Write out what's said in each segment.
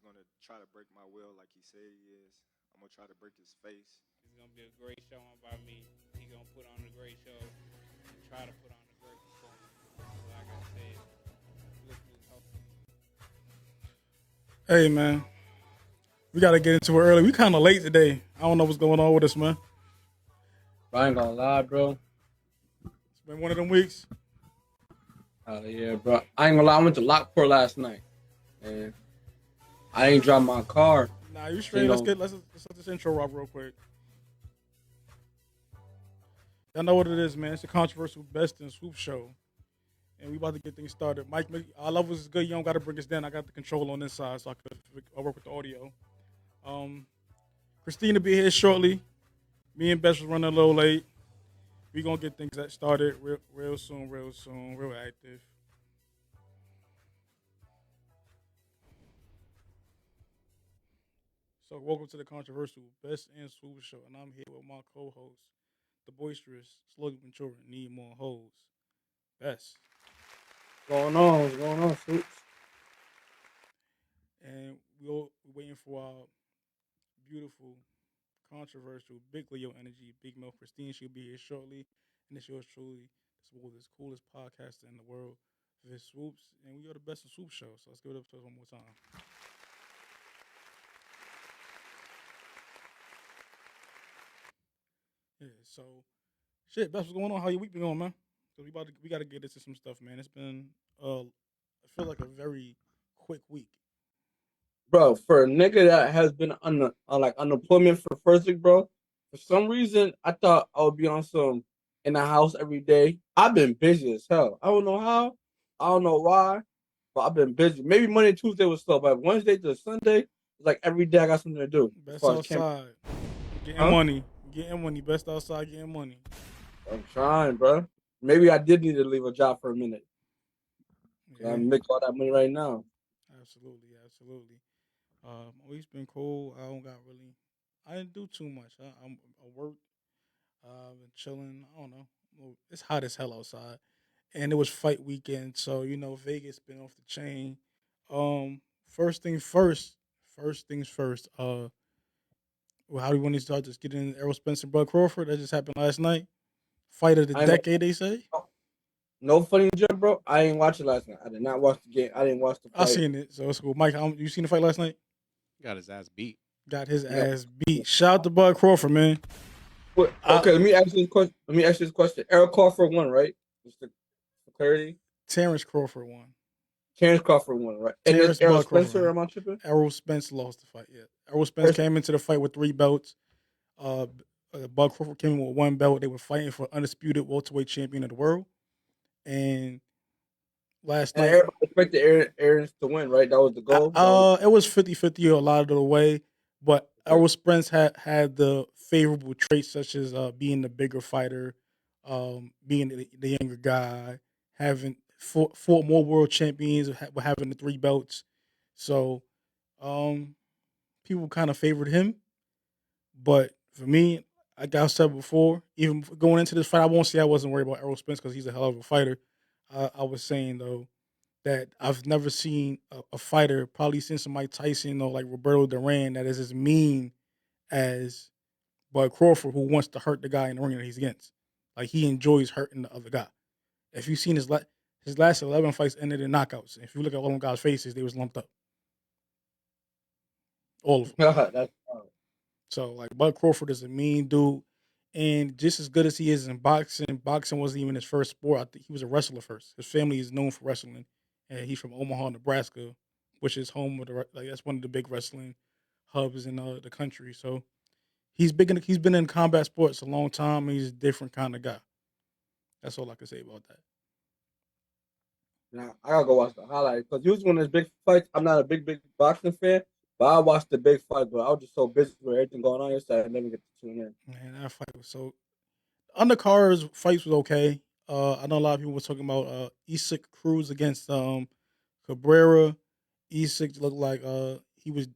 He's gonna try to break my will like he said he is. I'm gonna try to break his face. It's gonna be a great showing by me. He gonna put on a great show and try to put on a great performance. Like I said, listeners hope. Hey man, we gotta get into it early. We kind of late today. I don't know what's going on with us, man. I ain't gonna lie, bro. It's been one of them weeks. Yeah, bro. I ain't gonna lie. I went to Lockport last night, and I ain't drive my car. Nah, you straight. Let's let this intro rock real quick. Y'all know what it is, man. It's the controversial Best in Swoop show, and we about to get things started. Mike, our levels is good. You don't got to bring us down. I got the control on this side, so I'll work with the audio. Christina be here shortly. Me and Best was running a little late. We gonna get things started real soon, real active. So welcome to the controversial Best in Swoop show, and I'm here with my co-host, the boisterous, slowly maturing, need more hoes. Best. What's going on, Swoops? And we're waiting for our beautiful, controversial, big Leo energy, Big Mel Christine. She'll be here shortly. And it's yours truly, the smoothest, coolest podcaster in the world, Vis Swoops. And we are the Best in Swoop show. So let's give it up to us one more time. Yeah, so shit, Best, what's going on? How your week been going, man? So we gotta get into some stuff, man. It's been I feel like a very quick week. Bro, for a nigga that has been on like unemployment for first week, bro. For some reason, I thought I would be on some in the house every day. I've been busy as hell. I don't know how. I don't know why, but I've been busy. Maybe Monday, Tuesday was slow, but Wednesday to Sunday, it's like every day I got something to do. Best outside, getting money. Best outside, getting money. I'm trying, bro. Maybe I did need to leave a job for a minute. Yeah. I'm making all that money right now. Absolutely. Week's been cool. I didn't do too much. I worked. Been chilling. I don't know. It's hot as hell outside, and it was fight weekend, so Vegas been off the chain. First things first. Well, how do you want to start? Just getting Errol Spence and Bud Crawford. That just happened last night. Fight of the decade, they say. No funny joke, bro. I ain't watch it last night. I did not watch the game. I didn't watch the fight. I seen it, so it's cool. Mike, you seen the fight last night? Got his ass beat. Ass beat. Shout out to Bud Crawford, man. Okay, let me ask you this question. Errol Crawford won, right? Just for clarity. Terence Crawford won. Terence Crawford won, right? And then Errol Spencer, am I tripping? Errol Spence lost the fight, yeah. Errol Spence came into the fight with 3 belts. Bud Crawford came in with 1 belt. They were fighting for undisputed welterweight champion of the world. And last night, everybody expected Aaron to win, right? That was the goal. It was 50-50 a lot of the way, but Errol Spence had the favorable traits such as being the bigger fighter, being the younger guy, having fought more world champions, having the 3 belts. So, people kind of favored him. But for me, like I said before, even going into this fight, I won't say I wasn't worried about Errol Spence because he's a hell of a fighter. I was saying, though, that I've never seen a fighter, probably since Mike Tyson or like Roberto Duran, that is as mean as Bud Crawford, who wants to hurt the guy in the ring that he's against. Like, he enjoys hurting the other guy. If you've seen his last 11 fights ended in knockouts, if you look at all them guys' faces, they was lumped up. All of them. That's So, like, Bud Crawford is a mean dude. And just as good as he is in boxing wasn't even his first sport. I think he was a wrestler first. His family is known for wrestling. And he's from Omaha, Nebraska, which is home of that's one of the big wrestling hubs in the country. So he's been in combat sports a long time. And he's a different kind of guy. That's all I can say about that. Now I gotta go watch the highlights because usually when there's big fights, I'm not a big boxing fan, but I watched the big fight. But I was just so busy with everything going on yesterday, I never get to tune in. Man, that fight was so. Undercard's fights was okay. I know a lot of people were talking about Isaac Cruz against Cabrera. Isaac looked like he was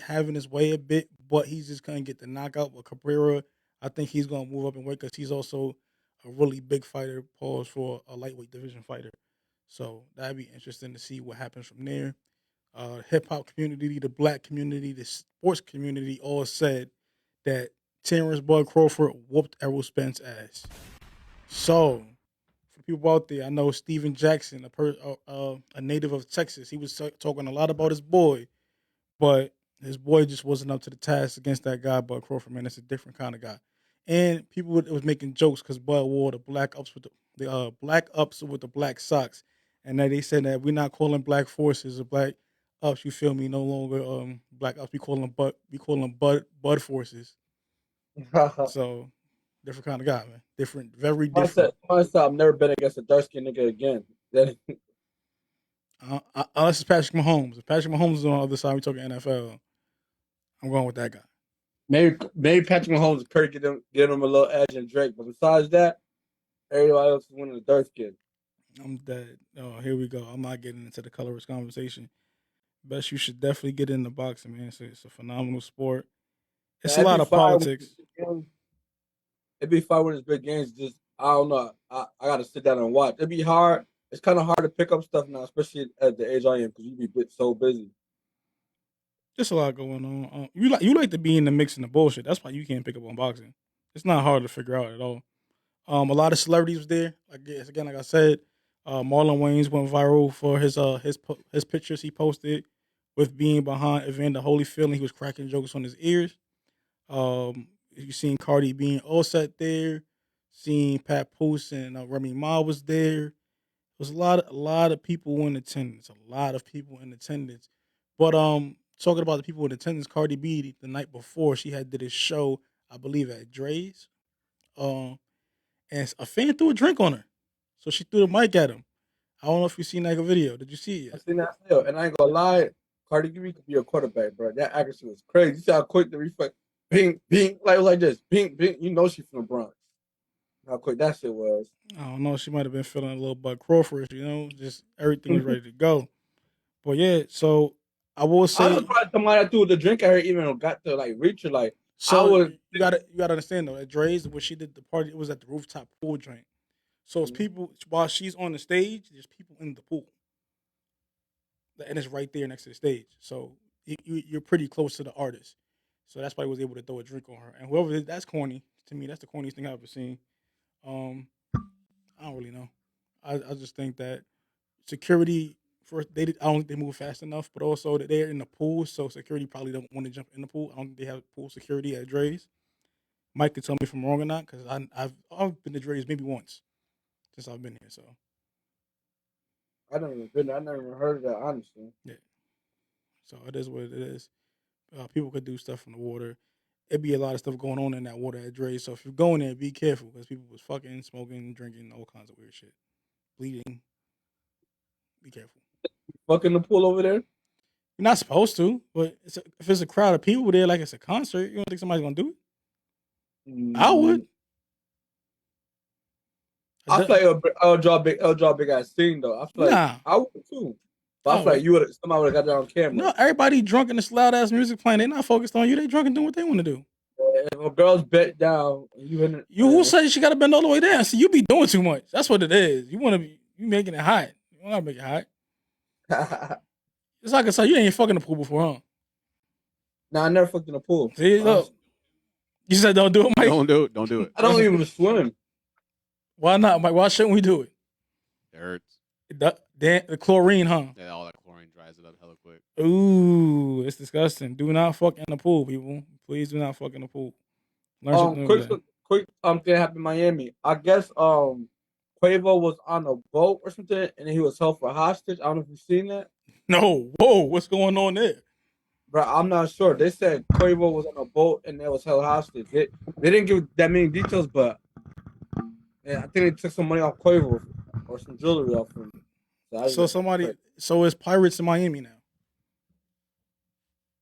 having his way a bit, but he just couldn't get the knockout. But Cabrera, I think he's gonna move up in weight because he's also a really big fighter. Pause for a lightweight division fighter. So that'd be interesting to see what happens from there. hip hop community, the black community, the sports community all said that Terence Bud Crawford whooped Errol Spence ass. So, for people out there, I know Steven Jackson, a native of Texas, he was talking a lot about his boy, but his boy just wasn't up to the task against that guy, Bud Crawford. Man, it's a different kind of guy. And people was making jokes because Bud wore the black ups with the black ups with the black socks, and then they said that we're not calling black forces or black ups. You feel me? No longer black ups. We call them Bud forces. So different kind of guy, man. Different, very different. I've never been against a dark skinned nigga again. Unless it's Patrick Mahomes. If Patrick Mahomes is on the other side, we talking NFL. I'm going with that guy. Maybe Patrick Mahomes could get him a little edge and Drake, but besides that, everybody else is winning the dark skin. I'm dead. Oh, here we go. I'm not getting into the colorist conversation. Best, you should definitely get into boxing, man. It's a phenomenal sport. It's a lot of politics. It'd be fun with his big games. Just I don't know. I got to sit down and watch. It'd be hard. It's kind of hard to pick up stuff now, especially at the age I am, because you be so busy. There's a lot going on. You like to be in the mix and the bullshit. That's why you can't pick up on boxing. It's not hard to figure out at all. A lot of celebrities was there. Like I said, Marlon Wayans went viral for his pictures he posted with being behind Evander Holyfield, and he was cracking jokes on his ears. You seen Cardi being all set there. Seeing Pat Poose and Remy Ma was there. There was a lot of people in attendance. A lot of people in attendance. But talking about the people in attendance, Cardi B the night before she did a show, I believe at Dre's. And a fan threw a drink on her, so she threw the mic at him. I don't know if you've seen that video. Did you see it? I seen that still, and I ain't gonna lie, Cardi B could be a quarterback, bro. That accuracy was crazy. You see how quick the reflex, ping, ping, like this, ping, ping. You know she's from the Bronx. How quick that shit was. I don't know. She might have been feeling a little Bud Crawford, just everything was ready to go. But yeah, so I will say, I was surprised somebody that threw the drink at her even got to like reach her. Like, so you gotta understand though. At Dre's, when she did the party, it was at the rooftop pool drink. So it's people while she's on the stage. There's people in the pool, and it's right there next to the stage. So you're pretty close to the artist. So that's why he was able to throw a drink on her. And whoever that's corny to me. That's the corniest thing I've ever seen. I don't really know. I just think that security first I don't think they move fast enough, but also that they're in the pool, so security probably don't want to jump in the pool. I don't think they have pool security at Dre's. Mike can tell me if I'm wrong or not, because I've been to Dre's maybe once since I've been here. So I never been there. I never even heard of that, honestly. yeah. So it is what it is. People could do stuff in the water. It'd be a lot of stuff going on in that water at Dre's. So if you're going there, be careful, because people was fucking, smoking, drinking, all kinds of weird shit, bleeding. Be careful. Fucking the pool over there? You're not supposed to, but if it's a crowd of people there, like it's a concert, you don't think somebody's gonna do it? I would. I feel like I'll draw big ass scene though. I feel like I would too. But I feel like somebody would have got that on camera. No, everybody drunk and this loud ass music playing. They're not focused on you. They drunk and doing what they want to do. If a girl's bent down, who said she got to bend all the way down? See, you be doing too much. That's what it is. You making it hot. You want to make it hot. It's like I said, you ain't fucking the pool before, huh? No, I never fucked in the pool. See, look. You said don't do it, Mike. Don't do it. I don't even swim. Why not, Mike? Why shouldn't we do it? It hurts. The chlorine, huh? Yeah, all that chlorine dries it up hella quick. Ooh, it's disgusting. Do not fuck in the pool, people. Please do not fuck in the pool. Quick thing happened in Miami. I guess Quavo was on a boat or something, and he was held for hostage. I don't know if you've seen that. No, whoa, what's going on there? Bro, I'm not sure. They said Quavo was on a boat and they was held hostage. They didn't give that many details, but I think they took some money off Quavo or some jewelry off him. So it's pirates in Miami now.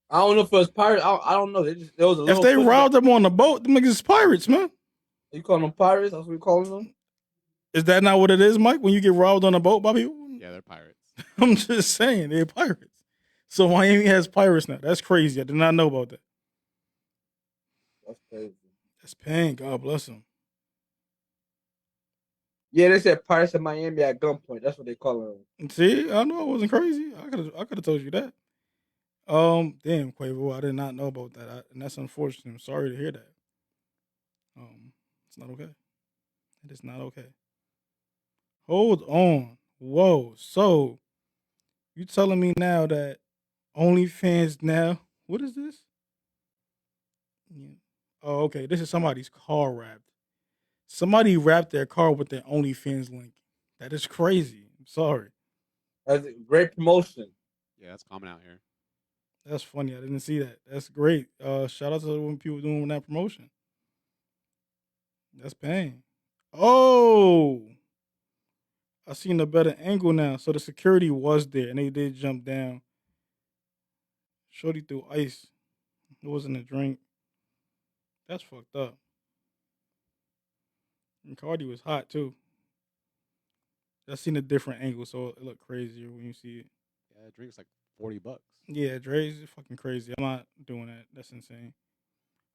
I don't know if it was pirates. I don't know. If they robbed them on the boat, them niggas is pirates, man. You calling them pirates? That's what we calling them? Is that not what it is, Mike? When you get robbed on a boat by people? Yeah, they're pirates. I'm just saying, they're pirates. So Miami has pirates now. That's crazy. I did not know about that. That's crazy. That's pain. God bless them. Yeah, they said pirates in Miami at gunpoint. That's what they call them. See, I know I wasn't crazy. I could have told you that. Damn, Quavo, I did not know about that, and that's unfortunate. I'm sorry to hear that. It's not okay. It is not okay. Hold on. Whoa. So you telling me now that OnlyFans now? What is this? Yeah. Oh, okay. This is somebody's car wrapped. Somebody wrapped their car with their OnlyFans link. That is crazy. I'm sorry. That's a great promotion. Yeah, that's common out here. That's funny. I didn't see that. That's great. Shout out to when people doing that promotion. That's pain. Oh, I seen a better angle now. So the security was there, and they did jump down. Shorty threw ice. It wasn't a drink. That's fucked up. And Cardi was hot too. I seen a different angle, so it looked crazier when you see it. Yeah, that drink's like $40. Yeah, Dre's fucking crazy. I'm not doing that. That's insane.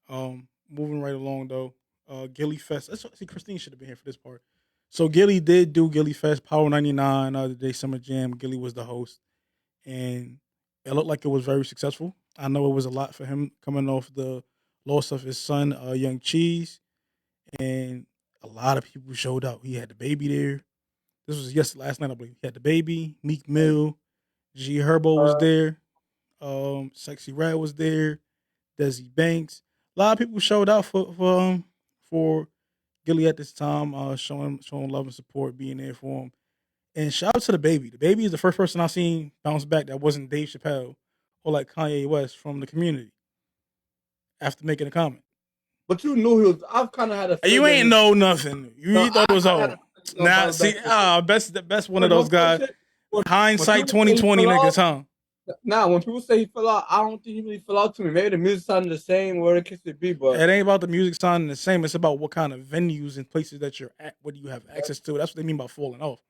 Moving right along though. Gillie Fest. See, Christine should have been here for this part. So Gillie did do Gillie Fest, Power 99, the day Summer Jam. Gillie was the host, and it looked like it was very successful. I know it was a lot for him coming off the loss of his son, Young Cheese, and a lot of people showed up. He had the baby there. This was last night, I believe. He had the baby, Meek Mill, G Herbo was there, Sexy Red was there, Desi Banks. A lot of people showed out for Gillie at this time, showing love and support, being there for him. And shout out to the baby. The baby is the first person I seen bounce back that wasn't Dave Chappelle or like Kanye West from the community after making a comment. But you knew he was. I've kind of had a feeling. You ain't know nothing. You thought it was all. Now, see, best one of those guys. Hindsight 2020 niggas, huh? Now, when people say he fell out, I don't think he really fell out to me. Maybe the music sounded the same, where it could be, but it ain't about the music sounding the same. It's about what kind of venues and places that you're at. What do you have access to? That's what they mean by falling off.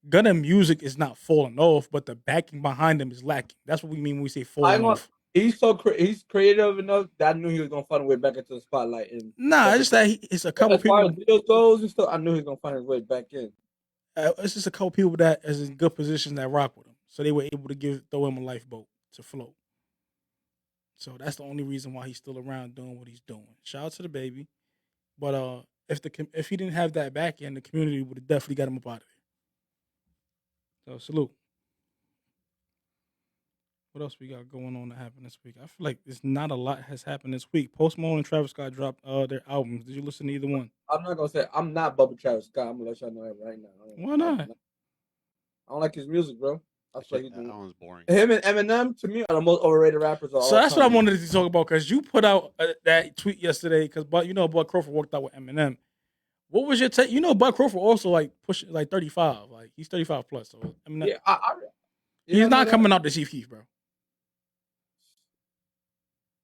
Gunna music is not falling off, but the backing behind them is lacking. That's what we mean when we say falling off. He's creative enough that I knew he was gonna find a way back into the spotlight. And it's just that it's a couple people. As far as videos goes and stuff, I knew he was gonna find his way back in. It's just a couple people that is in good positions that rock with him, so they were able to throw him a lifeboat to float. So that's the only reason why he's still around doing what he's doing. Shout out to the baby, but if he didn't have that back end, the community would have definitely got him up out of there. So salute. What else we got going on that happened this week? I feel like there's not a lot has happened this week. Post Malone and Travis Scott dropped their albums. Did you listen to either one? I'm not gonna say I'm not Bubba Travis Scott. I'm gonna let y'all know that right now. Why not? I don't like his music, bro. That's what that one's boring. Him and Eminem, to me, are the most overrated rappers of all So that's time. what I wanted to talk about, because you put out that tweet yesterday, because Bud Crawford worked out with Eminem. What was your take? Bud Crawford also like pushing like 35, like he's 35 plus. So Eminem, he's not coming out the Chief Keef, bro.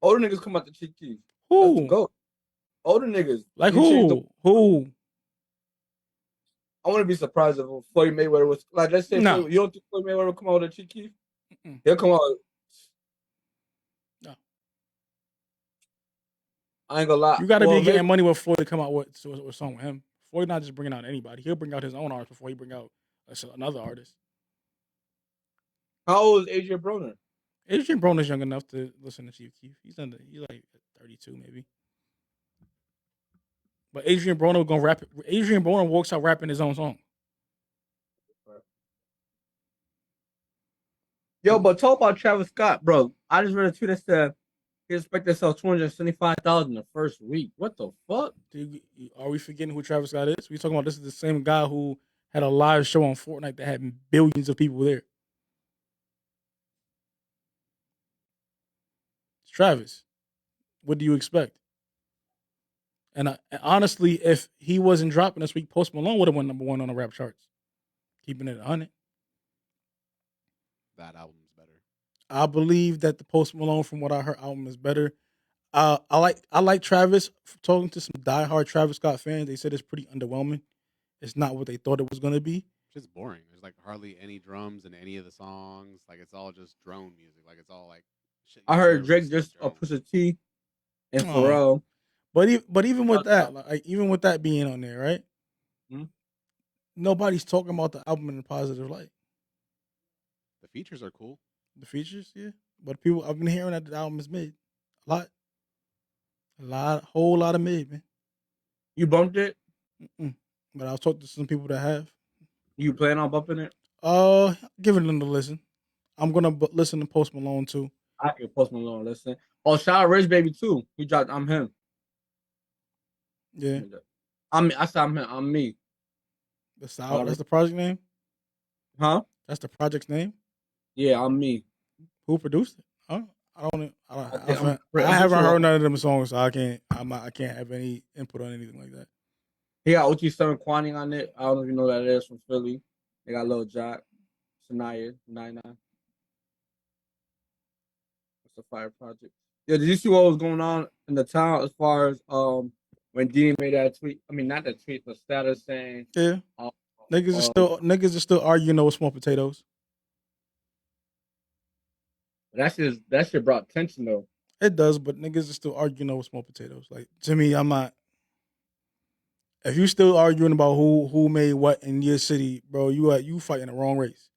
Older niggas come out the Chief Keef. Who? Go. Older niggas. Like who? Who? I want to be surprised if Floyd Mayweather was like. Let's say you don't think Floyd Mayweather will come out with a Chief Keef? He'll come out. No. I ain't gonna lie. You got to be getting money with Floyd to come out with a song with him. Floyd not just bringing out anybody. He'll bring out his own artist before he bring out another artist. How old is Adrian Broner? Adrian Broner's young enough to listen to Chief Keef. He's like 32 maybe. But Adrian Broner gonna rap. Adrian Broner walks out rapping his own song. Yo, but talk about Travis Scott, bro. I just read a tweet that said he expected to sell 275,000 the first week. What the fuck? Are we forgetting who Travis Scott is? We talking about this is the same guy who had a live show on Fortnite that had billions of people there. It's Travis. What do you expect? And honestly, if he wasn't dropping this week, Post Malone would have won #1 on the rap charts. Keeping it 100. That album's better. I believe that the Post Malone, from what I heard, album is better. I like Travis. Talking to some diehard Travis Scott fans, they said it's pretty underwhelming. It's not what they thought it was going to be. It's just boring. There's like hardly any drums in any of the songs. Like it's all just drone music. Like it's all like shit. I heard Drake just Pusha T and Pharrell. But even with that, like even with that being on there, right? Nobody's talking about the album in a positive light. The features are cool. The features, yeah. But people, I've been hearing that the album is mid. Whole lot of mid, man. You bumped it? Mm-mm. But I was talking to some people that have. You plan on bumping it? Giving them to listen. I'm gonna listen to Post Malone too. I can Post Malone. Listen. Oh, shout out Rich Baby too. He dropped I'm Him. Yeah, I said I'm him. I'm me. that's the project name. Huh? That's the project's name. Yeah, I'm me. Who produced it? Huh? I I'm haven't sure. heard none of them songs, so I can't have any input on anything like that. He got OT7 Kwani on it. I don't know if you know who that is from Philly. They got Lil Jack, Sanaya, 99. It's a fire project. Yeah, did you see what was going on in the town as far as when Dini made that tweet? I mean, not the tweet, the status saying Yeah, niggas are still arguing over small potatoes. that shit brought tension though. It does, but niggas are still arguing over small potatoes. Like, to me, I'm not. If you still arguing about who made what in your city, bro, you fighting the wrong race.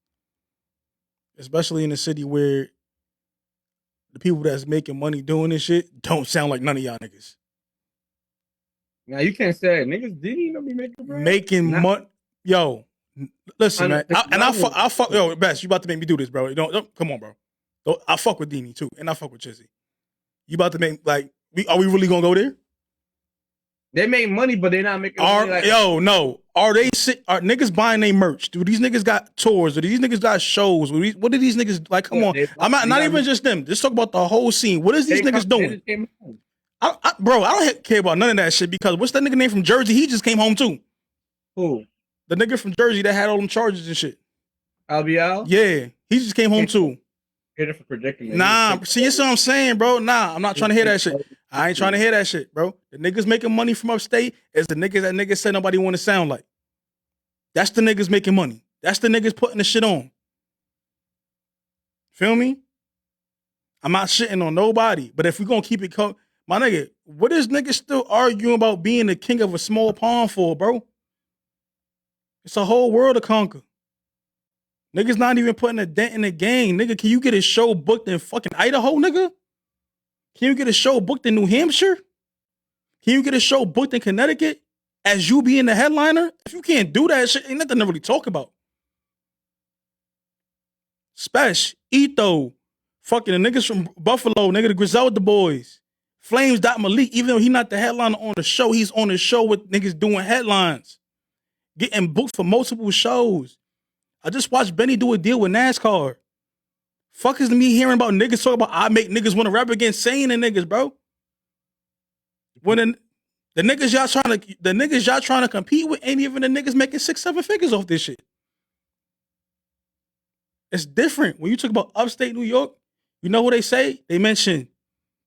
Especially in a city where the people that's making money doing this shit don't sound like none of y'all niggas. Now you can't say niggas Dini don't be making bread. Making money, yo. Listen, man, I fuck. Yo, Best, you about to make me do this, bro? You don't come on, bro. I fuck with Dini too, and I fuck with Chizzy. You about to make are we really gonna go there? They make money, but they're not making money. No. Are niggas buying their merch? Do these niggas got tours? Do these niggas got shows? What do these niggas like? Come on, I'm not even just them. Just talk about the whole scene. What is these niggas doing? Bro, I don't care about none of that shit because what's that nigga name from Jersey? He just came home too. Who? The nigga from Jersey that had all them charges and shit. LBL? Yeah, he just came home too. Hit it for predicament. Nah, see, that's what I'm saying, bro. Nah, I'm not trying to hear that shit. I ain't trying to hear that shit, bro. The niggas making money from upstate is the niggas that niggas said nobody want to sound like. That's the niggas making money. That's the niggas putting the shit on. Feel me? I'm not shitting on nobody, but if we gonna keep it my nigga, what is niggas still arguing about being the king of a small pond for, bro? It's a whole world to conquer. Niggas not even putting a dent in the game. Nigga, can you get a show booked in fucking Idaho, nigga? Can you get a show booked in New Hampshire? Can you get a show booked in Connecticut as you being the headliner? If you can't do that shit, ain't nothing to really talk about. Spesh, Etho, fucking the niggas from Buffalo, nigga, the Griselda boys. Flames Malik, even though he not the headliner on the show, he's on the show with niggas doing headlines. Getting booked for multiple shows. I just watched Benny do a deal with NASCAR. Fuck is me hearing about niggas talking about I make niggas want to rap against saying the niggas, bro. When the niggas y'all trying to compete with ain't even the niggas making 6-7 figures off this shit. It's different. When you talk about upstate New York, you know what they say? They mention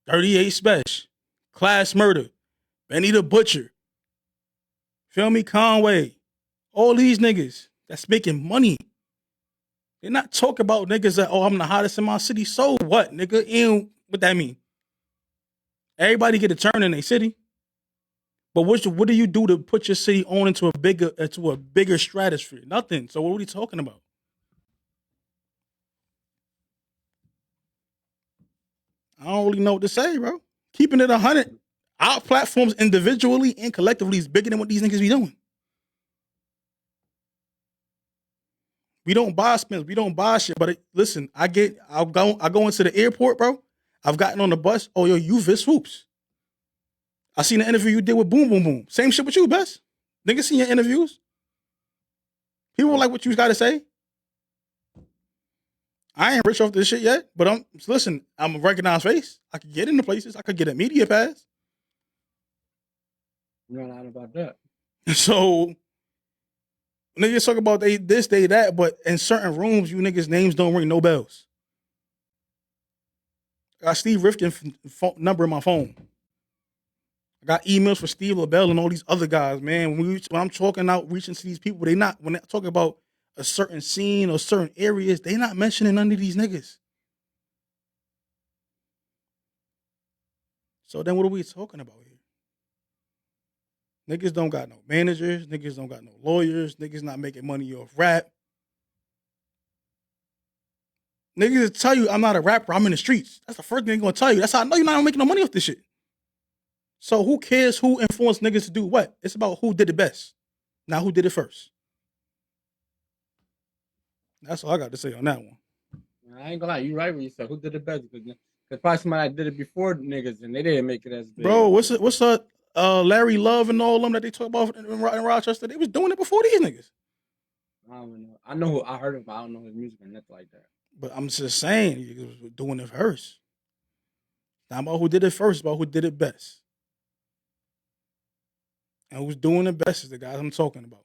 38 Spesh, Class Murder, Benny the Butcher, feel me, Conway, all these niggas that's making money. They're not talking about niggas that, I'm the hottest in my city. So what, nigga? And what that mean? Everybody get a turn in their city. But what do you do to put your city on into a bigger stratosphere? Nothing. So what are we talking about? I don't really know what to say, bro. Keeping it 100. Our platforms individually and collectively is bigger than what these niggas be doing. We don't buy Spence. We don't buy shit. But listen, I go into the airport, bro. I've gotten on the bus. Oh, yo, you Vis Swoops. I seen the interview you did with Boom Boom Boom. Same shit with you, Best. Niggas seen your interviews. People like what you got to say. I ain't rich off this shit yet, but I'm a recognized face. I could get into places. I could get a media pass. You're not about that. So niggas talk about they this, they that, but in certain rooms, you niggas' names don't ring no bells. I got Steve Rifkin's number in my phone. I got emails for Steve LaBelle and all these other guys, man. When I'm talking out, reaching to these people, when they're talking about a certain scene or certain areas, they not mentioning none of these niggas. So then what are we talking about here? Niggas don't got no managers. Niggas don't got no lawyers. Niggas not making money off rap. Niggas tell you I'm not a rapper, I'm in the streets. That's the first thing they're gonna tell you. That's how I know you're not making no money off this shit. So who cares who influenced niggas to do what? It's about who did it best. Not who did it first. That's all I got to say on that one. I ain't gonna lie, you right when you said who did it best, because probably somebody did it before niggas and they didn't make it as big. Bro, what's up? Larry Love and all them that they talk about in Rochester, they was doing it before these niggas. I don't know. I know who I heard him, but I don't know his music or nothing like that. But I'm just saying, niggas was doing it first. Not about who did it first, about who did it best. And who's doing it best is the guys I'm talking about.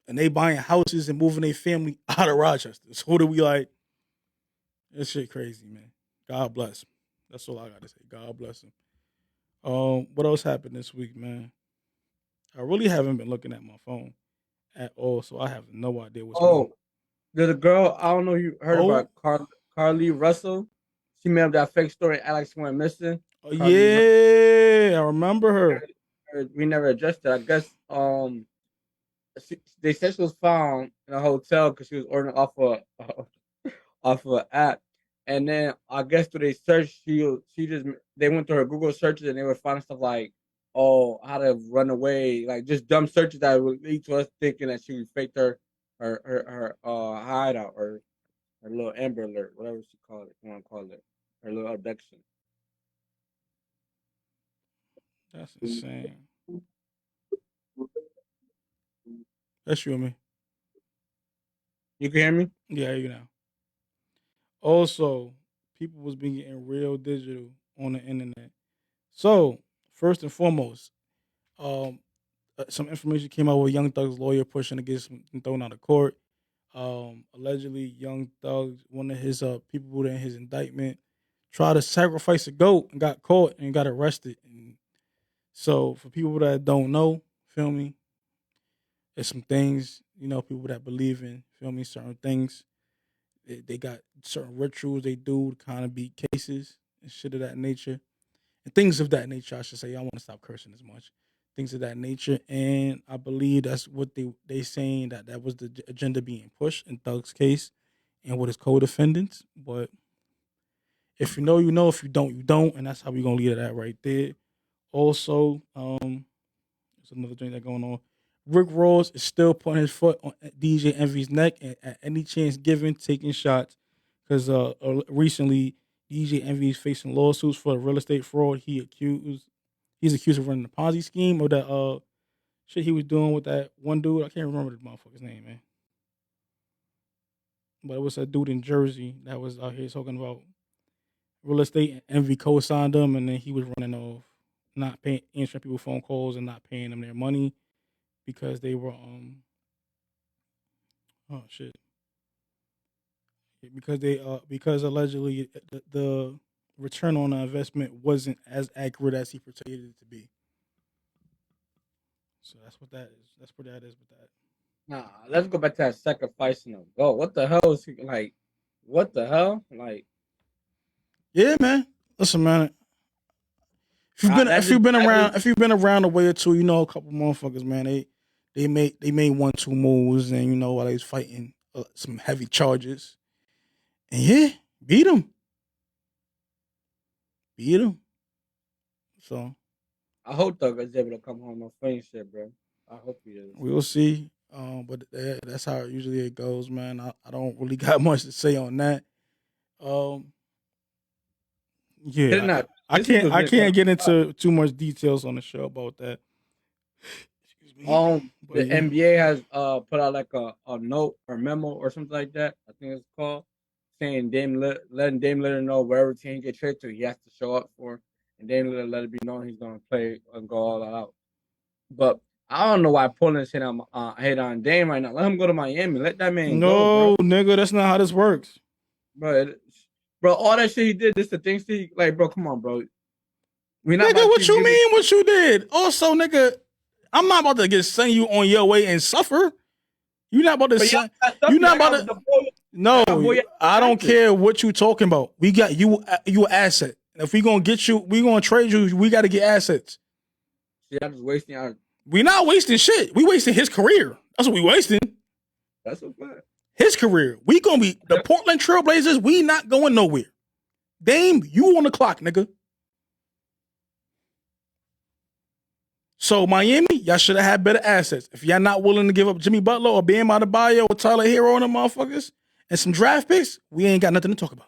And they buying houses and moving their family out of Rochester. So what are we like? This shit crazy, man. God bless him. That's all I got to say. God bless him. What else happened this week, man? I really haven't been looking at my phone at all, so I have no idea what's going on. There's a girl, I don't know if you heard about Carly Russell. She made up that fake story, Alex went missing. Oh, yeah, I remember her. We never addressed it. I guess they said she was found in a hotel because she was ordering off an app, and then I guess through they search, they went to her Google searches and they were finding stuff like, how to run away, like just dumb searches that would lead to us thinking that she faked her hideout or her little Amber Alert, whatever she called it. You want to call it her little abduction. That's insane. That's you and me. You can hear me? Yeah, you know. Also, people was being getting real digital on the internet. So, first and foremost, some information came out with Young Thug's lawyer pushing to get him thrown out of court. Allegedly, Young Thug, one of his people in his indictment, tried to sacrifice a goat and got caught and got arrested. And so, for people that don't know, feel me, there's some things, people that believe in, feel me, certain things. They got certain rituals they do to kind of beat cases and shit of that nature. And things of that nature, I should say. I don't want to stop cursing as much. Things of that nature. And I believe that's what they saying, that was the agenda being pushed in Thug's case and with his co-defendants. But if you know, you know. If you don't, you don't. And that's how we're going to leave it at right there. Also, there's another thing that's going on. Rick Ross is still putting his foot on DJ Envy's neck and at any chance given, taking shots. Because recently, DJ Envy is facing lawsuits for real estate fraud. He's accused of running a Ponzi scheme or that shit he was doing with that one dude. I can't remember the motherfucker's name, man. But it was a dude in Jersey that was out here talking about real estate, and Envy co-signed him, and then he was running off, not answering people phone calls and not paying them their money because they were because allegedly the return on the investment wasn't as accurate as he portrayed it to be. So that's what that is. That's what that is with that. Nah, let's go back to that sacrificing of gold. What the hell is he like? What the hell? Like, yeah, man. Listen, man. If you've been around a way or two, a couple motherfuckers, man. They made 1-2 moves, and while they was fighting some heavy charges, and yeah, beat him. So I hope Thug is able to come home and finish shit, bro. I hope he is. We'll see. But that's how usually it goes, man. I don't really got much to say on that. Yeah, I can't get into too much details on the show about that. Excuse me. The NBA has put out like a note or memo or something like that. I think it's called, saying letting Dame Lillard know wherever team he get traded to, he has to show up for, and Dame Lillard let it be known he's gonna play and go all out. But I don't know why Portland shit hate on Dame right now. Let him go to Miami. Let that man go. No, nigga, that's not how this works. Bro, all that shit he did, this the things he like, bro. Come on, bro. Nigga, what you mean? What you did? Also, nigga, I'm not about to send you on your way and suffer. You're not about to. You're not about to. No, I don't care what you talking about. We got you. You an asset. If we gonna get you, we gonna trade you. We got to get assets. See, I'm just wasting our. We not wasting shit. We wasting his career. That's what we wasting. That's a fact. his career. We gonna be the Portland Trailblazers. We not going nowhere. Dame, you on the clock, nigga. So Miami, y'all should have had better assets. If y'all not willing to give up Jimmy Butler or Bam Adebayo or Tyler Hero and them motherfuckers and some draft picks, we ain't got nothing to talk about.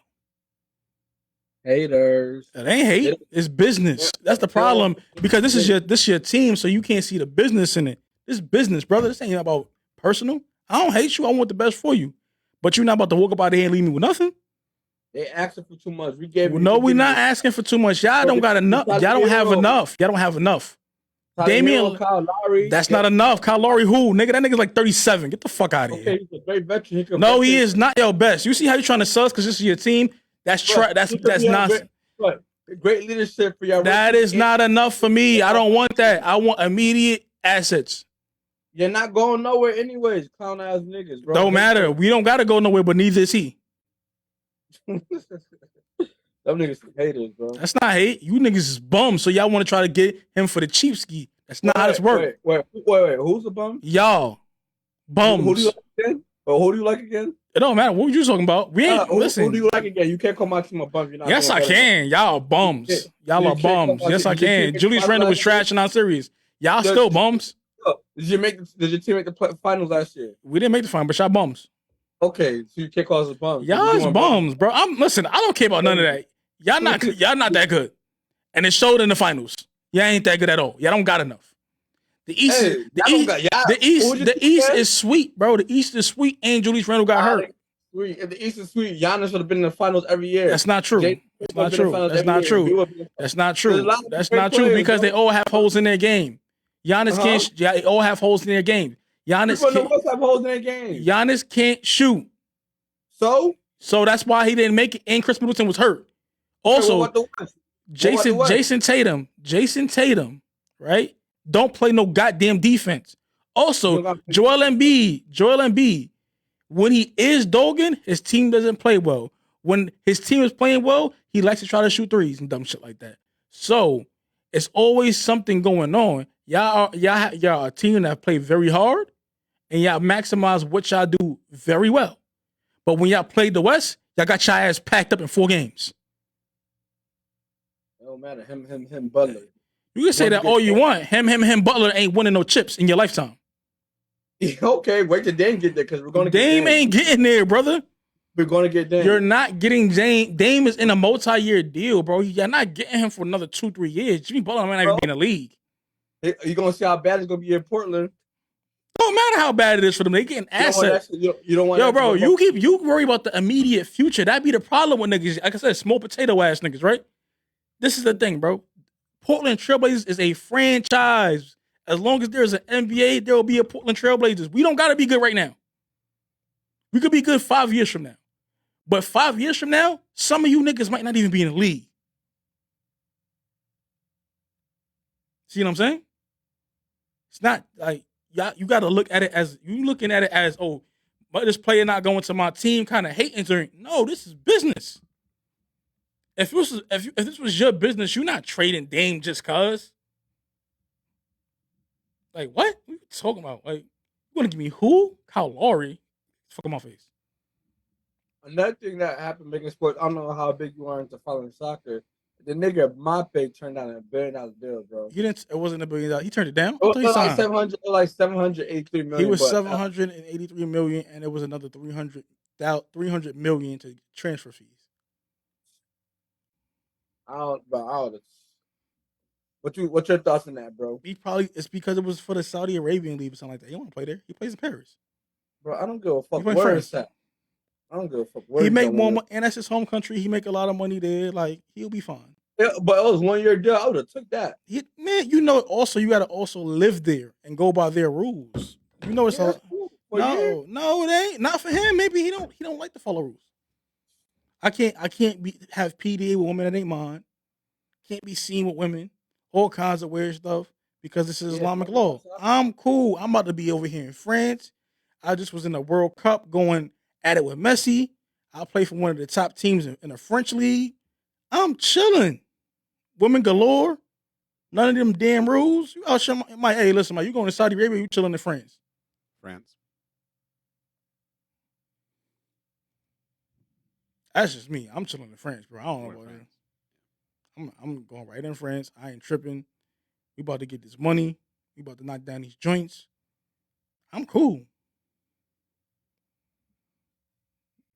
Haters. It ain't hate. It's business. That's the problem. Because this is your team, so you can't see the business in it. This is business, brother. This ain't about personal. I don't hate you. I want the best for you. But you're not about to walk up out here and leave me with nothing. They asking for too much. We gave. No, we're not asking for too much. Y'all don't got enough. Y'all don't have enough. Y'all don't have enough. Damian, Kyle Lowry. That's not enough. Kyle Lowry, who? Nigga, that nigga's like 37. Get the fuck out of here. Okay, he's a great veteran. No, he is not your best. You see how you trying to sell us because this is your team? That's nonsense. Great leadership for y'all. That is not enough for me. I don't want that. I want immediate assets. You're not going nowhere anyways, clown ass niggas, bro. Don't matter. We don't gotta go nowhere, but neither is he. Them niggas some haters, bro. That's not hate. You niggas is bums, so y'all want to try to get him for the cheap ski. That's not how this works. Wait. Who's the bum? Y'all. Bums. Who do you like again? Who do you like again? It don't matter. What were you talking about? We ain't listen. Who do you like again? You can't come out to my bum. You're not yes, I can. Y'all bums. Y'all are bums. Yes, I can. Julius Randle was trash and not serious. Y'all still bums. Did your team make the finals last year? We didn't make the final, but y'all bums. Okay, so you can't call us a bum. Y'all is bums, bro. Listen, I don't care about none of that. Y'all not that good. And it showed in the finals. Y'all ain't that good at all. Y'all don't got enough. The East, the East is sweet, bro. The East is sweet, and Julius Randle got hurt. If the East is sweet, Giannis would have been in the finals every year. That's not true. That's not true. That's not true. That's not true. That's not true because they all have holes in their game. Giannis can't. They all have holes in their game. Giannis can't shoot. So that's why he didn't make it. And Chris Middleton was hurt. Also, Jason Tatum, right? Don't play no goddamn defense. Also, Joel Embiid, when he is dogging, his team doesn't play well. When his team is playing well, he likes to try to shoot threes and dumb shit like that. So it's always something going on. Y'all are a team that play very hard, and y'all maximize what y'all do very well. But when y'all played the West, y'all got y'all ass packed up in 4 games. It don't matter. Him, Butler. You can say that all you want. Him, Butler ain't winning no chips in your lifetime. Okay, wait till Dame get there because we're going to get Dame ain't getting there, brother. We're going to get Dame. You're not getting Dame. Dame is in a multi-year deal, bro. You're not getting him for another 2-3 years. Jimmy Butler might not even be in the league. You're going to see how bad it's going to be in Portland. Don't matter how bad it is for them. They getting assets. You don't want Yo, bro, you worry about the immediate future. That'd be the problem with niggas. Like I said, small potato ass niggas, right? This is the thing, bro. Portland Trailblazers is a franchise. As long as there's an NBA, there will be a Portland Trailblazers. We don't got to be good right now. We could be good 5 years from now. But 5 years from now, some of you niggas might not even be in the league. See what I'm saying? It's not like, you got to look at it as, you looking at it as, oh, but this player not going to my team kind of hating. No, this is business. If this was your business, you're not trading Dame just cause. Like, what? What are you talking about? Like, you want to give me who? Kyle Lowry? Fuck my face. Another thing that happened making sports, I don't know how big you are into following soccer. The nigga Mape turned down $1 billion deal, bro. It wasn't $1 billion. He turned it down. It was like 783 million. He was 783 million, and it was another 300 million to transfer fees. What's your thoughts on that, bro? It's because it was for the Saudi Arabian league or something like that. He want to play there. He plays in Paris. Bro, I don't give a fuck. Where is that? I don't give a fuck. He make more money, and that's his home country. He make a lot of money there. Like, he'll be fine. Yeah, but it was 1 year deal. I would have took that. Man, you got to also live there and go by their rules. You know, it's no, it ain't not for him. Maybe he don't like to follow rules. I can't have PDA with women that ain't mine. Can't be seen with women. All kinds of weird stuff because this is Islamic law. I'm cool. I'm about to be over here in France. I just was in the World Cup going at it with Messi. I play for one of the top teams in the French league. I'm chilling. Women galore. None of them damn rules. You out hey, listen, man, you going to Saudi Arabia, you chilling in France. France. That's just me. I'm chilling in France, bro. I don't know We're about friends. you. I'm going right in France. I ain't tripping. We about to get this money. We about to knock down these joints. I'm cool.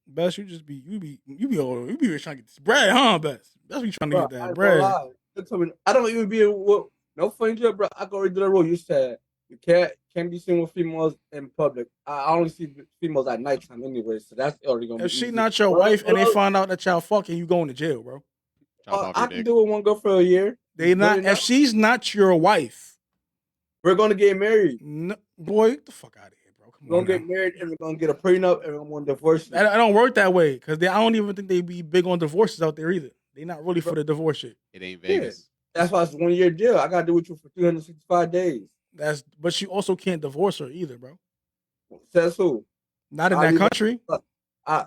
Best, you be trying to get this bread, huh? Best we trying to Bro, get I that ain't gonna bread. lie. You told me, I don't even be with no funny joke, bro. I go right to the rule. You said you can't be seen with females in public. I only see females at nighttime anyway, so that's already gonna If be she easy. not your wife and they find out that y'all fucking, you going to jail, bro. Chop off I your can dick. do it one girl for a year. They Good not. enough. If she's not your wife, We're gonna get married. no, boy, get the fuck out of here, bro. Come We're on gonna now. get married and we're gonna get a prenup and we're gonna divorce you. That don't work that way because I don't even think they be big on divorces out there either. They not really for the divorce shit. It ain't Yeah. Vegas. That's why it's a 1 year deal. I gotta do with you for 365 days. But you also can't divorce her either, bro. Says who? Not in I'll that leave her- country.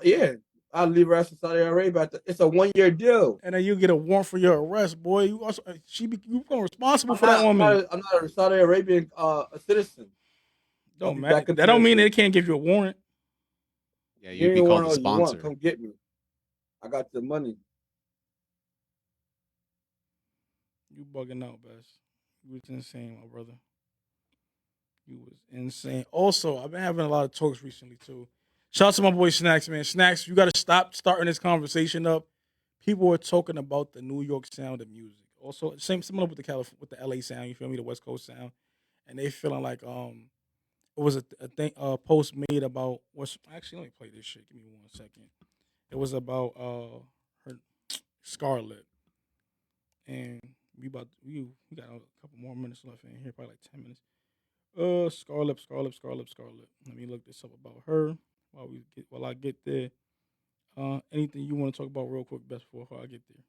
Yeah. I'll leave her ass in Saudi Arabia. It's a 1 year deal. And then you get a warrant for your arrest, boy. You also you become responsible for that I'm woman. not a Saudi Arabian a citizen. I'll Don't be matter. back in That don't mean America. they can't give you a warrant. Yeah, You you'd be ain't called want a all you want. sponsor. Come get me. I got the money. You bugging out, Best. You was insane, my brother. You was insane. Also, I've been having a lot of talks recently too. Shout out to my boy Snacks, man. Snacks, you got to stop starting this conversation up. People are talking about the New York sound of music. Also, similar with with the LA sound. You feel me? The West Coast sound, and they feeling like it was a thing post made about what's actually let me play this shit. Give me 1 second. It was about her Scarlett, and we got a couple more minutes left in here, probably like 10 minutes. Scarlett. Let me look this up about her while I get there. Anything you want to talk about real quick, Best, before I get there?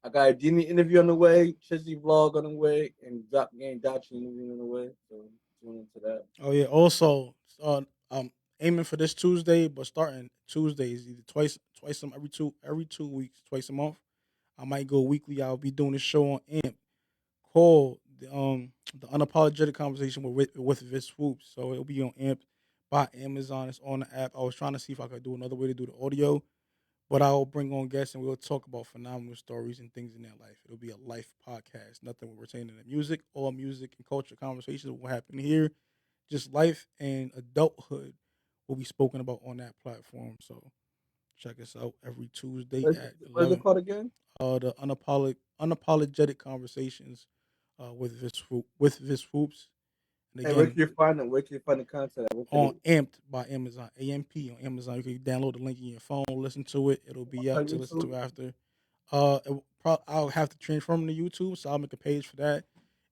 I got a Dini interview on the way, Chizzy vlog on the way, and Dachi interview on the way. So tune into that. Oh yeah. Also, I'm aiming for this Tuesday, but starting Tuesdays either twice every 2 weeks, twice a month. I might go weekly. I'll be doing a show on AMP called the Unapologetic Conversation with Vis Swoops. So it'll be on AMP by Amazon. It's on the app. I was trying to see if I could do another way to do the audio, but I'll bring on guests and we'll talk about phenomenal stories and things in their life. It'll be a life podcast. Nothing we're retaining the music. All music and culture conversations will happen here. Just life and adulthood will be spoken about on that platform. So check us out every Tuesday at What is 11. it called again? The unapologetic conversations with Vis Swoops. And Hey, where again, can you find it? Where can you find the content? on Amped by Amazon, AMP on Amazon. You can download the link in your phone, listen to it. It'll be up to listen to after. I'll have to transform to YouTube, so I'll make a page for that.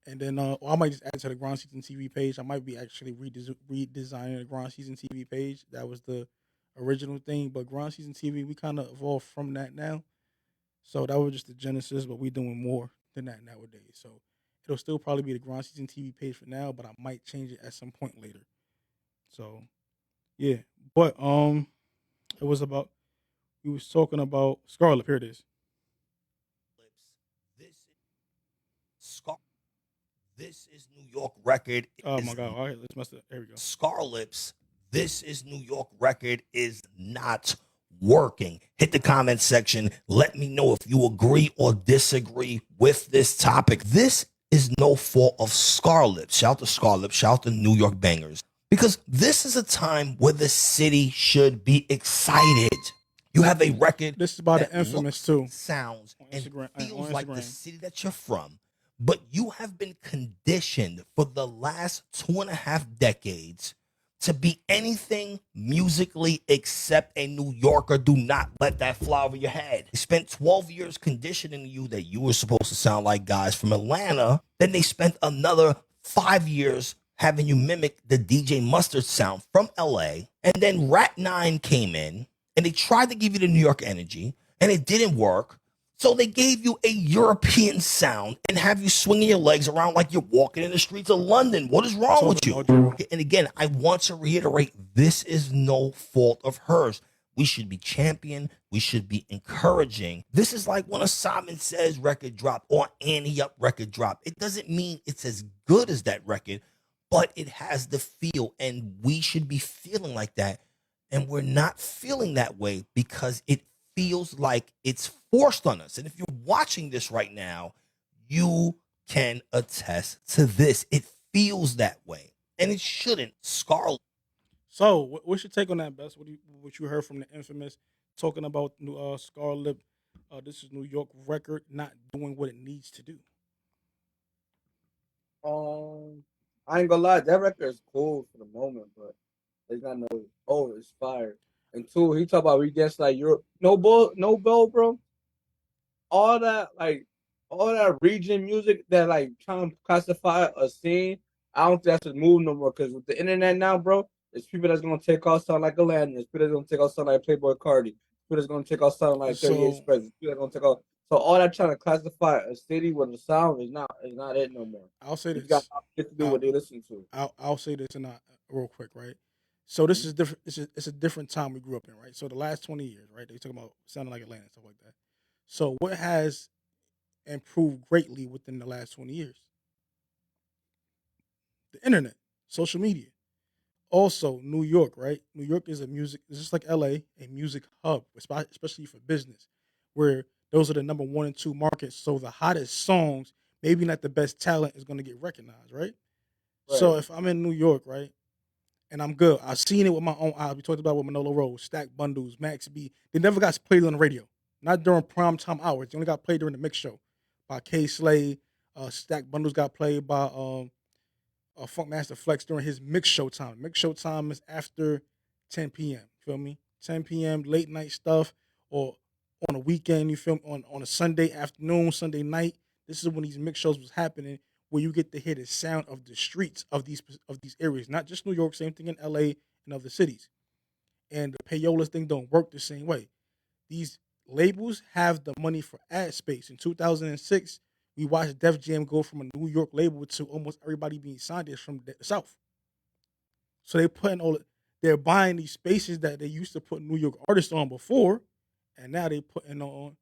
And then I might just add to the Grind Season TV page. I might be actually redesigning the Grind Season TV page. That was the original thing, but Grind Season TV, we kind of evolved from that now. So that was just the genesis, but we're doing more than that nowadays. So it'll still probably be the Grind Season TV page for now, but I might change it at some point later. So yeah, but it was about we was talking about Scarlet. Here it is. This is New York record. Oh my God! All right, let's mess it. There we go. Scarlips. This is New York record is not working. Hit the comment section. Let me know if you agree or disagree with this topic. This is no fault of Scarlips. Shout out to Scarlips. Shout out to New York Bangers. Because this is a time where the city should be excited. You have a record. This is about that the Infamous looks, too. sounds, and Instagram, feels on like the Instagram. city that you're from. But you have been conditioned for the last 2.5 decades to be anything musically except a New Yorker. Do not let that fly over your head. They spent 12 years conditioning you that you were supposed to sound like guys from Atlanta. Then they spent another 5 years having you mimic the DJ Mustard sound from LA. And then Rat 9 came in and they tried to give you the New York energy and it didn't work. So they gave you a European sound and have you swinging your legs around like you're walking in the streets of London. What is wrong with you? And again, I want to reiterate, this is no fault of hers. We should be champion. We should be encouraging. This is like when a Simon Says record drop or Annie Up record drop. It doesn't mean it's as good as that record, but it has the feel, and we should be feeling like that And we're not feeling that way because it feels like it's forced on us. And if you're watching this right now, you can attest to this. It feels that way. And it shouldn't. Scarlet. So, what's your take on that, Best? What you heard from the infamous talking about new Scarlett? This is New York record not doing what it needs to do. I ain't gonna lie, that record is cool for the moment, but it's not no. Oh, it's fire. And two, he talk about we just like Europe. No bull, bro. All that region music that like trying to classify a scene. I don't think that's a move no more because with the internet now, bro, there's people that's gonna take off sound like Aladdin. There's people that's gonna take off sound like Playboy Cardi. People that's gonna take off sound like 38 So, Express. People that's gonna take off. So all that trying to classify a city with the sound is not it no more. I'll say You got this. to do what they listen to. I'll say this and real quick, right? So this is different. It's a different time we grew up in, right? So the last 20 years, right? They talking about sounding like Atlanta and stuff like that. So what has improved greatly within the last 20 years? The internet, social media. Also, New York, right? New York is it's just like LA, a music hub, especially for business, where those are the number 1 and 2 markets. So the hottest songs, maybe not the best talent, is going to get recognized, right? So Right. if I'm in New York, right, and I'm good, I've seen it with my own eyes. We talked about it with Manolo Rose, Stack Bundles, Max B. They never got played on the radio, not during prime time hours. They only got played during the mix show by K Slay. Stack Bundles got played by Funkmaster Flex during his mix show time. Mix show time is after 10 p.m. You feel me? 10 p.m. late night stuff, or on a weekend. You feel me? On a Sunday afternoon, Sunday night. This is when these mix shows was happening, where you get to hear the sound of the streets of these areas, not just New York. Same thing in L.A. and other cities. And the payolas thing don't work the same way. These labels have the money for ad space. In 2006, we watched Def Jam go from a New York label to almost everybody being signed is from the South. So they're buying these spaces that they used to put New York artists on before, and now they putting on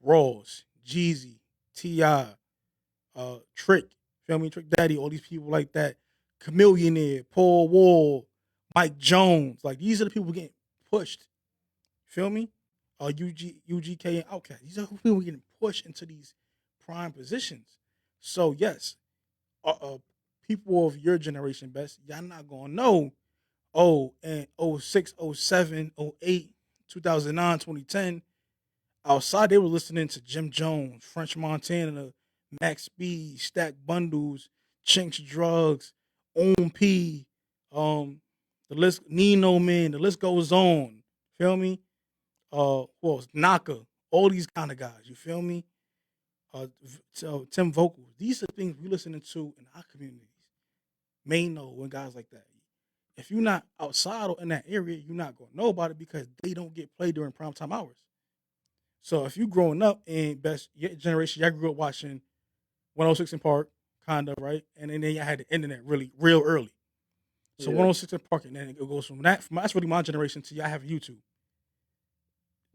Ross, Jeezy, T.I., Trick, feel me, Trick Daddy, all these people like that, Chameleonaire, Paul Wall, Mike Jones, like these are the people getting pushed. Feel me? UGK and Outkast. These are people getting pushed into these prime positions. So yes, people of your generation, best, y'all not gonna know. Oh, and 06, 07, 08, 2009, 2010. Outside, they were listening to Jim Jones, French Montana, Max B, Stack Bundles, Chinks Drugs, Own P, the list, Nino Man, the list goes on. Feel me? Who else? Naka, all these kind of guys. You feel me? So Tim Vocals. These are things we listening to in our communities. Mano and guys like that. If you're not outside or in that area, you're not gonna know about it because they don't get played during primetime hours. So if you growing up in your generation, y'all grew up watching 106 in Park, kind of, right? And then y'all had the internet really real early. So Yeah. 106 in Park, and then it goes from that. That's really my generation to y'all have YouTube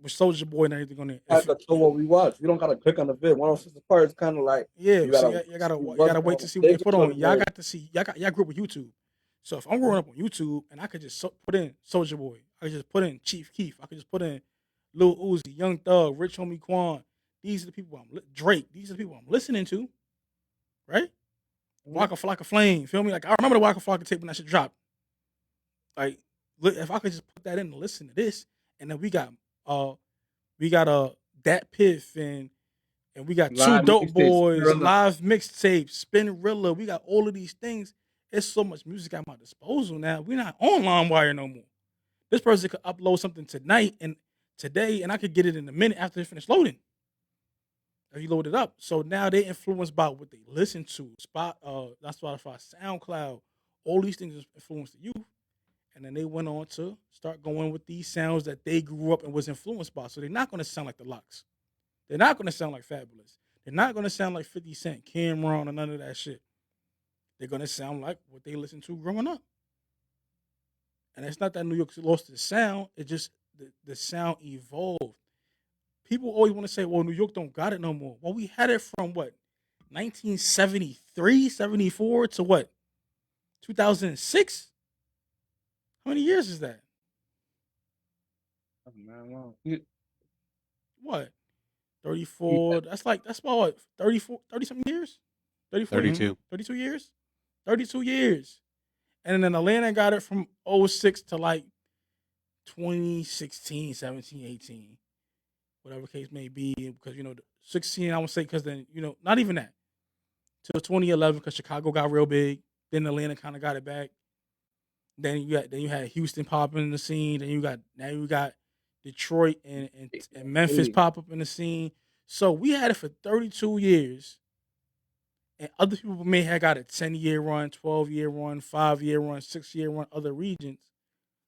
with Soldier Boy and everything on there. I control what we watch. You don't gotta click on the vid. 106 part is kind of like Yeah, you so gotta you gotta wait to see what they put on. Y'all got to see y'all grew up with YouTube. So if I'm growing up on YouTube and I could just put in Soldier Boy, I could just put in Chief Keef, I could just put in Lil Uzi, Young Thug, Rich Homie Quan. These are the people Drake. These are the people I'm listening to, right? Waka Flocka Flame, feel me? Like I remember the Waka Flocka tape when that shit dropped. Like if I could just put that in and listen to this, and then we got Dat Piff and we got Two live Dope mixtapes. Boys, live mixtapes, Spinrilla. We got all of these things. It's so much music at my disposal now. We're not on LimeWire no more. This person could upload something tonight and today, and I could get it in a minute after they finish loading. If you load it up. So now they influenced by what they listen to. That's Spotify, SoundCloud. All these things influenced the youth. And then they went on to start going with these sounds that they grew up and was influenced by. So they're not going to sound like the Locks. They're not going to sound like Fabulous. They're not going to sound like 50 Cent, Cameron, or none of that shit. They're going to sound like what they listened to growing up. And it's not that New York lost its sound. It's just the sound evolved. People always want to say, well, New York don't got it no more. Well, we had it from what? 1973, 74 to what? 2006? How many years is that? Oh, man, wow. What? 34. That's about what? 34, 30 something years? 34 years? 32. 32 years? 32 years. And then Atlanta got it from '06 to like 2016, 17, 18. Whatever case may be. Because, 16, I would say, because then, not even that. Till 2011, because Chicago got real big. Then Atlanta kind of got it back. Then you had Houston popping in the scene. Then you got Detroit and Memphis pop up in the scene. So we had it for 32 years. And other people may have got a 10-year run, 12-year run, 5-year run, 6-year run, other regions.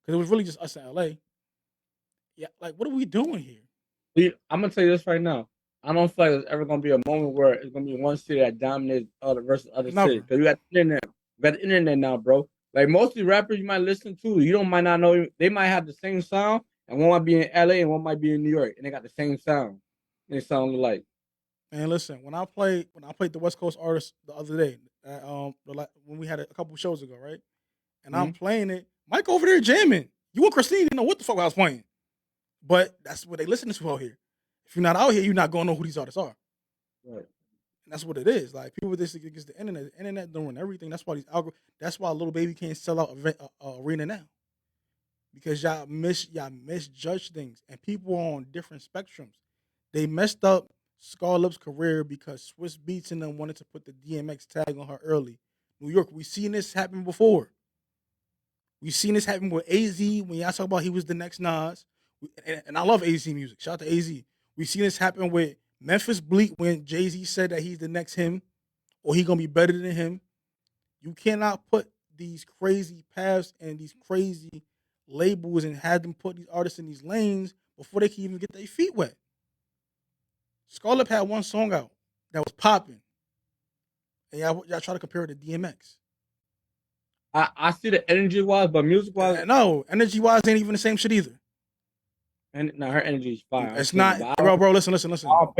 Because it was really just us in LA. Yeah, like, what are we doing here? I'm gonna tell you this right now. I don't feel like there's ever gonna be a moment where it's gonna be one city that dominates other versus other Never. cities. Because you got the internet. You got the internet now, bro. Like most of the rappers you might listen to, might not know. They might have the same sound, and one might be in LA and one might be in New York, and they got the same sound. And they sound alike. Man, listen, when I played the West Coast artist the other day, when we had a couple shows ago, right? And I'm playing it, Mike over there jamming. You and Christine didn't know what the fuck I was playing. But that's what they listen to out here. If you're not out here, you're not going to know who these artists are. Right. And that's what it is. Like, people with this against the internet. The internet doing everything. That's why that's why Little Baby can't sell out arena now. Because y'all misjudge things. And people are on different spectrums. They messed up Scarlett's career because Swiss Beats and them wanted to put the DMX tag on her early. New York, we've seen this happen before. We've seen this happen with AZ when y'all talk about he was the next Nas. And I love AZ music. Shout out to AZ. We've seen this happen with Memphis Bleak when Jay-Z said that he's the next him or he going to be better than him. You cannot put these crazy paths and these crazy labels and have them put these artists in these lanes before they can even get their feet wet. Scarlett had one song out that was popping. And y'all try to compare it to DMX. I see the energy wise, but music wise, no, energy wise ain't even the same shit either. And now her energy is fire. It's not, bro. Listen.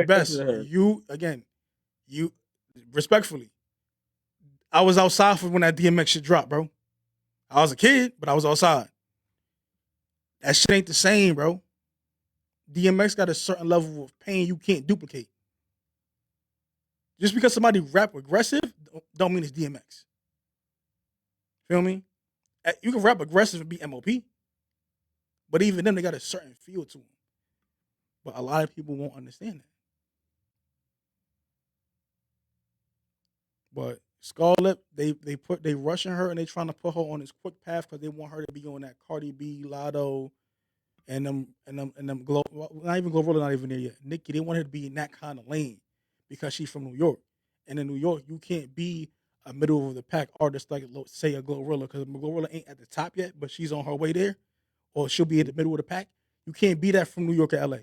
Best, you respectfully. I was outside for when that DMX shit dropped, bro. I was a kid, but I was outside. That shit ain't the same, bro. DMX got a certain level of pain you can't duplicate. Just because somebody rap aggressive, don't mean it's DMX. Feel me? You can rap aggressive and be MOP. But even then, they got a certain feel to them. But a lot of people won't understand that. But Scarlett, they rushing her and they trying to put her on this quick path because they want her to be on that Cardi B, Lotto, and them not even Glorilla, not even there yet. Nicki, they want her to be in that kind of lane because she's from New York. And in New York, you can't be a middle of the pack artist like, say, a Glorilla, because Glorilla ain't at the top yet, but she's on her way there, or she'll be in the middle of the pack. You can't be that from New York or LA.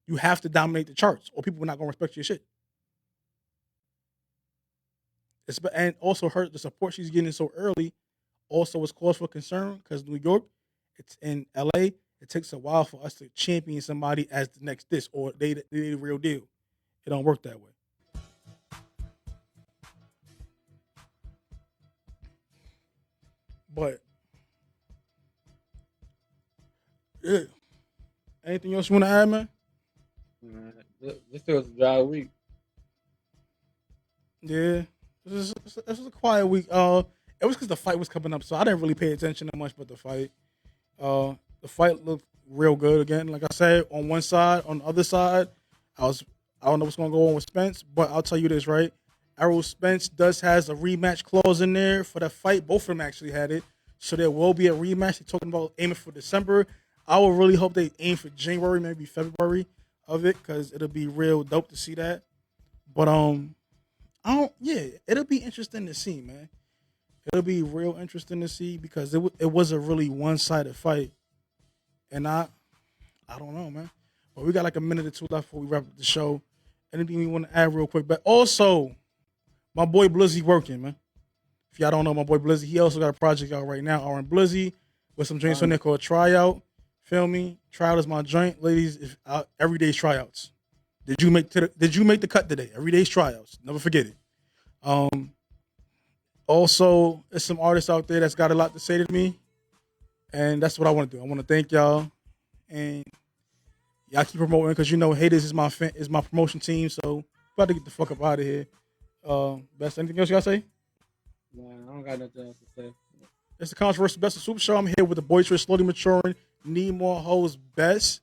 You have to dominate the charts, or people are not gonna respect your shit. And also, the support she's getting so early also is cause for concern because New York, it's in LA. It takes a while for us to champion somebody as the next this, or they the real deal. It don't work that way. But yeah, anything else you want to add, man? This was a dry week. Yeah, this is a quiet week. It was because the fight was coming up, so I didn't really pay attention that much. But the fight looked real good again. Like I said, on one side, on the other side, I don't know what's gonna go on with Spence, but I'll tell you this, right? Errol Spence has a rematch clause in there for the fight. Both of them actually had it, so there will be a rematch. They're talking about aiming for December. I would really hope they aim for January, maybe February of it, because it'll be real dope to see that. But it'll be interesting to see, man. It'll be real interesting to see because it was a really one-sided fight, and I don't know, man. But we got like a minute or two left before we wrap up the show. Anything we want to add real quick? But also, my boy Blizzy working, man. If y'all don't know my boy Blizzy, he also got a project out right now, R&B Blizzy, with some joints on there called Tryout. Feel me? Tryout is my joint, ladies. Every day's tryouts. Did you make the cut today? Every day's tryouts. Never forget it. Also, there's some artists out there that's got a lot to say to me, and that's what I want to do. I want to thank y'all, and Y'all keep promoting because you know haters is is my promotion team. So about to get the fuck up out of here. Best, anything else you gotta say? Nah, I don't got nothing else to say. It's the controversial Best of Super Show. I'm here with the boisterous, slowly maturing, need more hoes Best,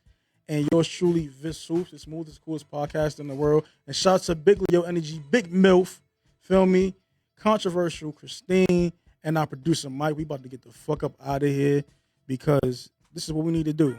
and yours truly, Vis Swoops, the smoothest, coolest podcast in the world. And shout out to Big Leo Energy, Big MILF, feel me? Controversial Christine, and our producer Mike. We about to get the fuck up out of here because this is what we need to do.